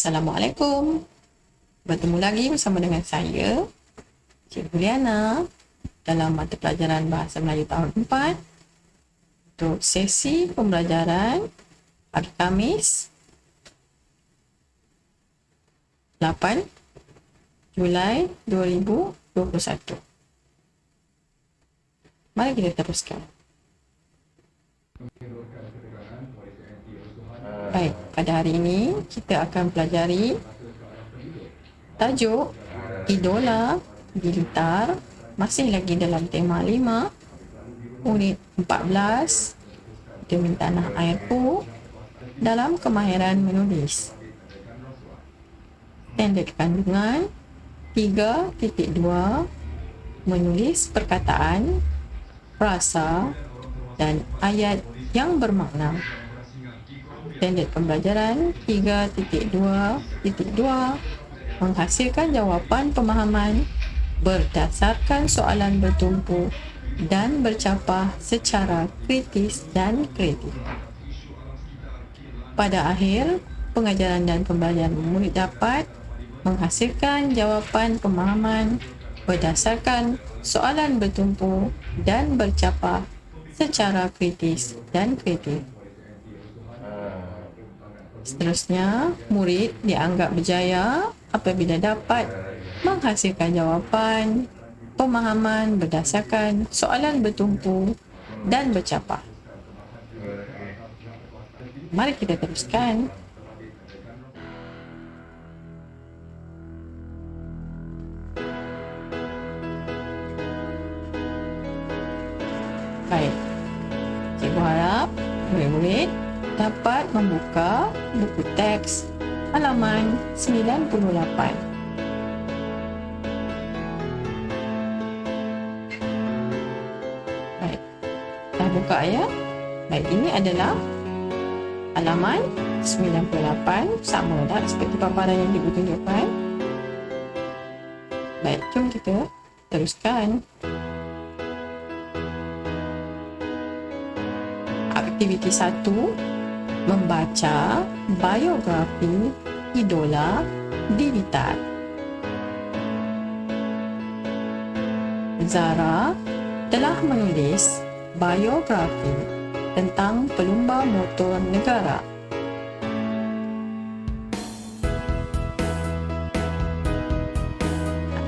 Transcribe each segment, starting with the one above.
Assalamualaikum. Bertemu lagi bersama dengan saya, Cikgu Liana, dalam mata pelajaran Bahasa Melayu tahun 4 untuk sesi pembelajaran hari Khamis 8 Julai 2021. Mari kita teruskan. Baik, pada hari ini kita akan pelajari tajuk Idola Bilitar, masih lagi dalam tema 5, unit 14, Demi Tanah Airku, dalam kemahiran menulis. Standard kandungan 3.2, menulis perkataan, frasa dan ayat yang bermakna. Standard pembelajaran 3.2.2, menghasilkan jawapan pemahaman berdasarkan soalan bertumpu dan bercapah secara kritis dan kreatif. Pada akhir pengajaran dan pembelajaran, murid dapat menghasilkan jawapan pemahaman berdasarkan soalan bertumpu dan bercapah secara kritis dan kreatif. Seterusnya, murid dianggap berjaya apabila dapat menghasilkan jawapan pemahaman berdasarkan soalan bertumpu dan bercapah. Mari kita teruskan. Baik, cikgu harap murid-murid dapat membuka buku teks halaman 98. Baik, dah buka ya? Baik, ini adalah halaman 98, sama tak seperti paparan yang ditunjukkan. Baik, jom kita teruskan. Aktiviti 1, membaca biografi idola Bilitar. Zara telah menulis biografi tentang pelumba motor negara.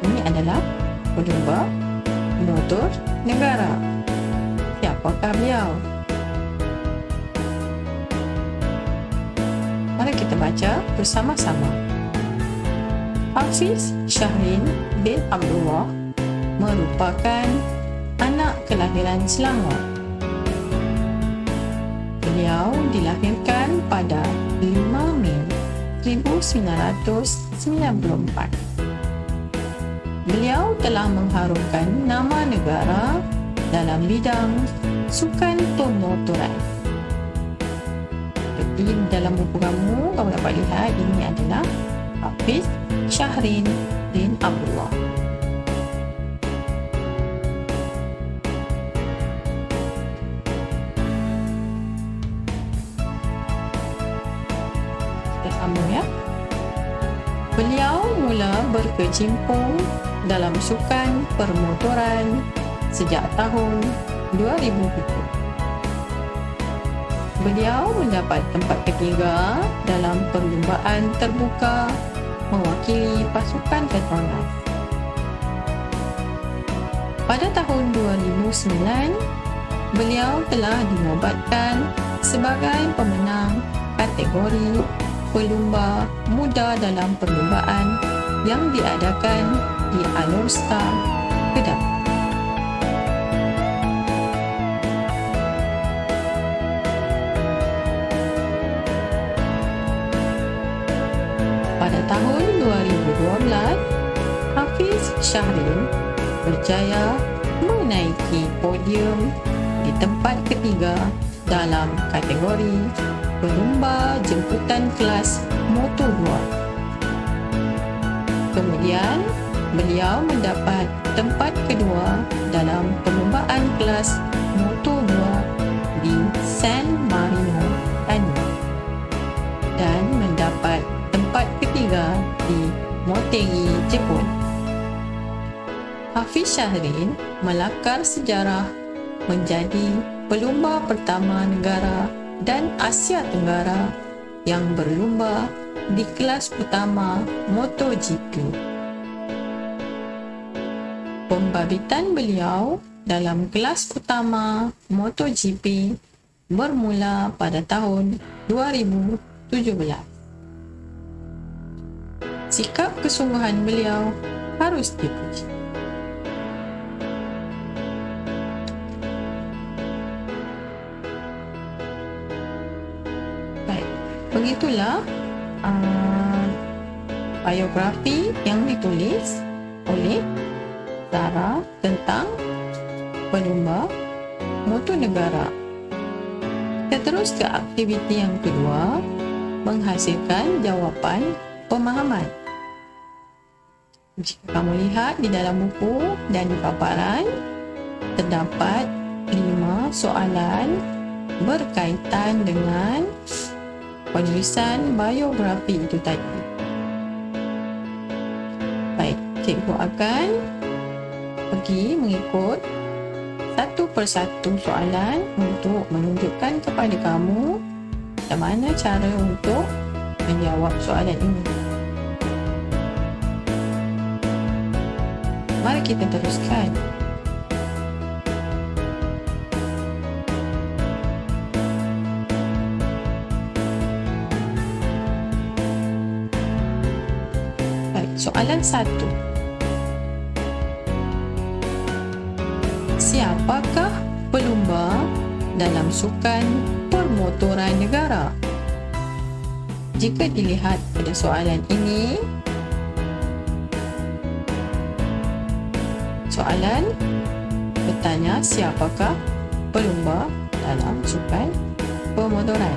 Ini adalah pelumba motor negara. Siapakah beliau? Mari kita baca bersama-sama. Hafiz Syahrin bin Abdullah merupakan anak kelahiran Selangor. Beliau dilahirkan pada 5 Mei 1994. Beliau telah mengharumkan nama negara dalam bidang sukan pemotoran. Seperti dalam buku kamu dapat lihat, ini adalah Hafiz Syahrin bin Abdullah. Kita sambung ya. Beliau mula berkecimpung dalam sukan permotoran sejak tahun 2000. Beliau mendapat tempat ketiga dalam perlombaan terbuka mewakili pasukan Petronas. Pada tahun 2009, beliau telah dinobatkan sebagai pemenang kategori pelumba muda dalam perlombaan yang diadakan di Alor-Star, Kedah. Pada tahun 2012, Hafiz Syahrin berjaya menaiki podium di tempat ketiga dalam kategori pelumba jemputan kelas Moto2. Kemudian, beliau mendapat tempat kedua dalam perlombaan kelas Moto2 di San Marino, Tanjung, dan mendapat tempat ketiga strategi Jepun. Hafiz Syahrin melakar sejarah menjadi pelumba pertama negara dan Asia Tenggara yang berlumba di kelas utama MotoGP. Pembabitan beliau dalam kelas utama MotoGP bermula pada tahun 2017. Sikap kesungguhan beliau harus dipuji. Baik, begitulah biografi yang ditulis oleh Zara tentang pelumba motor negara. Kita terus ke aktiviti yang kedua, menghasilkan jawapan pemahaman. Jika kamu lihat di dalam buku dan di paparan, terdapat 5 soalan berkaitan dengan penulisan biografi itu tadi. Baik, cikgu akan pergi mengikut satu persatu soalan untuk menunjukkan kepada kamu bagaimana cara untuk menjawab soalan ini. Mari kita teruskan. Baik, soalan 1. Siapakah pelumba dalam sukan permotoran negara? Jika dilihat pada soalan ini, soalan bertanya siapakah pelumba dalam sukan pemotoran.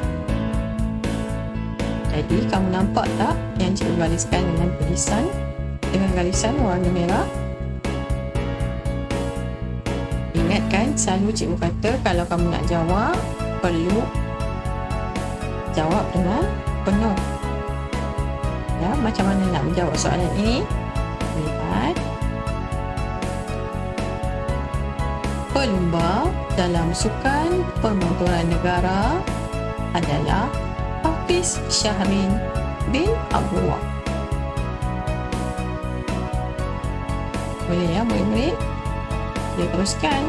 Jadi kamu nampak tak yang cikgu gariskan dengan garisan warna merah? Ingatkan, selalu cikgu kata kalau kamu nak jawab, perlu jawab dengan penuh. Ya, macam mana nak menjawab soalan ini? Lihat. Pelumba dalam sukan permotoran negara adalah Hafiz Syahrin bin Abdullah. Boleh ya, murid-murid? Kita teruskan.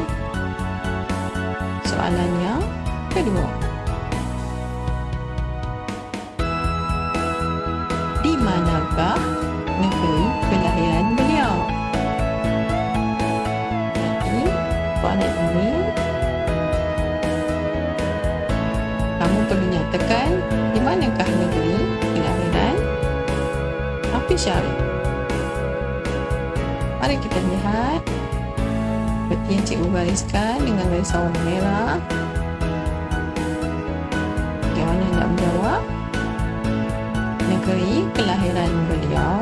Soalan yang kedua. Di manakah negeri kelahiran beliau? Jadi, soalan ini kamu perlu nyatakan di manakah negeri kelahiran Hafiz Syahrin. Mari kita lihat seperti yang cikgu gariskan dengan garisan warna merah. Bagaimana nak menjawab? Negeri kelahiran beliau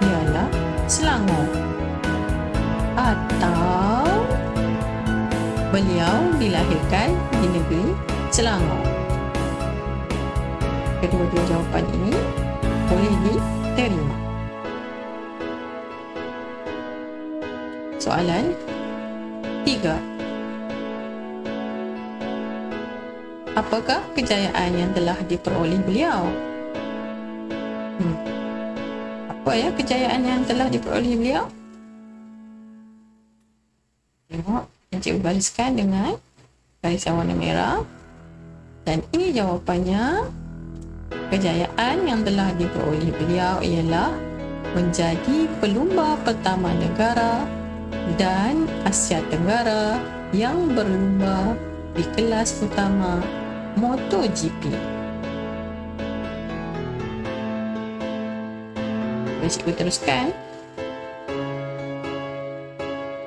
ialah Selangor, atau beliau dilahirkan di negeri Selangor. Kedua-dua jawapan ini boleh diterima. Soalan 3. Apakah kejayaan yang telah diperoleh beliau? Apa ya kejayaan yang telah diperoleh beliau? Tengok yang cikgu gariskan dengan garisan warna merah. Dan ini jawapannya. Kejayaan yang telah diperoleh beliau ialah menjadi pelumba pertama negara dan Asia Tenggara yang berlumba di kelas utama MotoGP. Cikgu teruskan.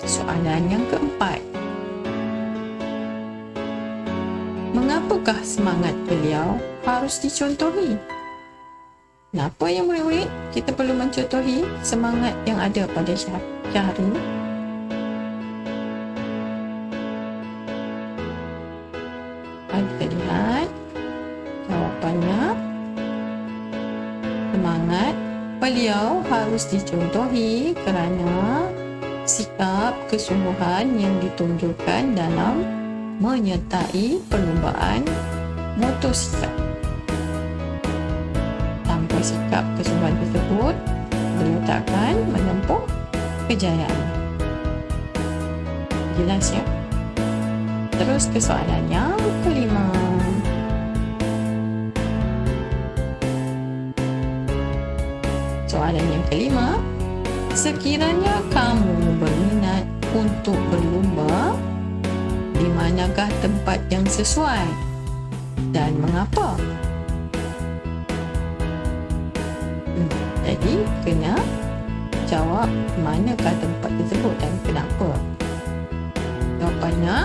Soalan yang keempat. Mengapakah semangat beliau harus dicontohi? Kenapa ya murid-murid kita perlu mencontohi semangat yang ada pada Syahrin? Kita lihat jawapannya. Semangat Beliau harus dicontohi kerana sikap kesungguhan yang ditunjukkan dalam menyertai perlumbaan motosikal. Tanpa sikap kesungguhan tersebut, beliau takkan menempuh kejayaan. Jelas ya? Terus ke soalan yang kelima. Soalan yang kelima, sekiranya kamu berminat untuk berlumba, di manakah tempat yang sesuai dan mengapa? Jadi, kena jawab manakah tempat tersebut dan kenapa. Jawapannya,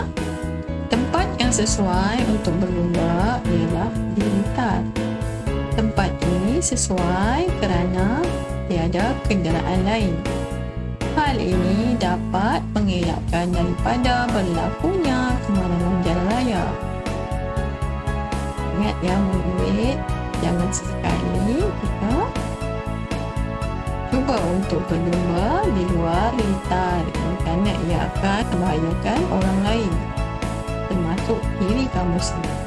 tempat yang sesuai untuk berlumba ialah di Blitar. Tempat ini sesuai kerana tiada kenderaan lain. Hal ini dapat mengelakkan daripada berlakunya kemalangan jalan raya. Ingat ya, murid, jangan sesekali kita cuba untuk berlumba di luar Blitar kerana ia akan membahayakan orang lain, termasuk diri kamu sendiri.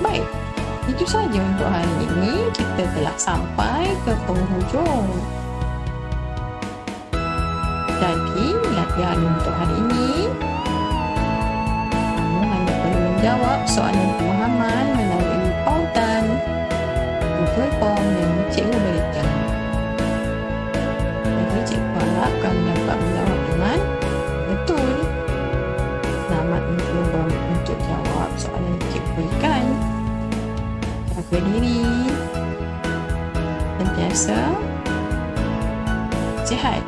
Baik, itu saja untuk hari ini. Kita telah sampai ke penghujung. Jadi, latihan untuk hari ini, kamu hanya perlu menjawab soalan pemahaman melalui pautan Google Form yang cikgu berikan. Jadi, cikgu harap kamu dapat menjawab dengan betul. Selamat mencuba untuk jawab soalan yang cikgu berikan. Jaga diri, sentiasa sihat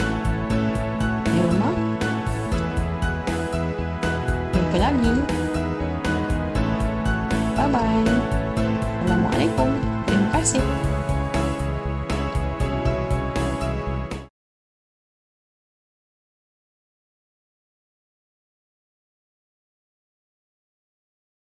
di rumah. Jumpa lagi. Bye bye. Assalamualaikum. Terima kasih.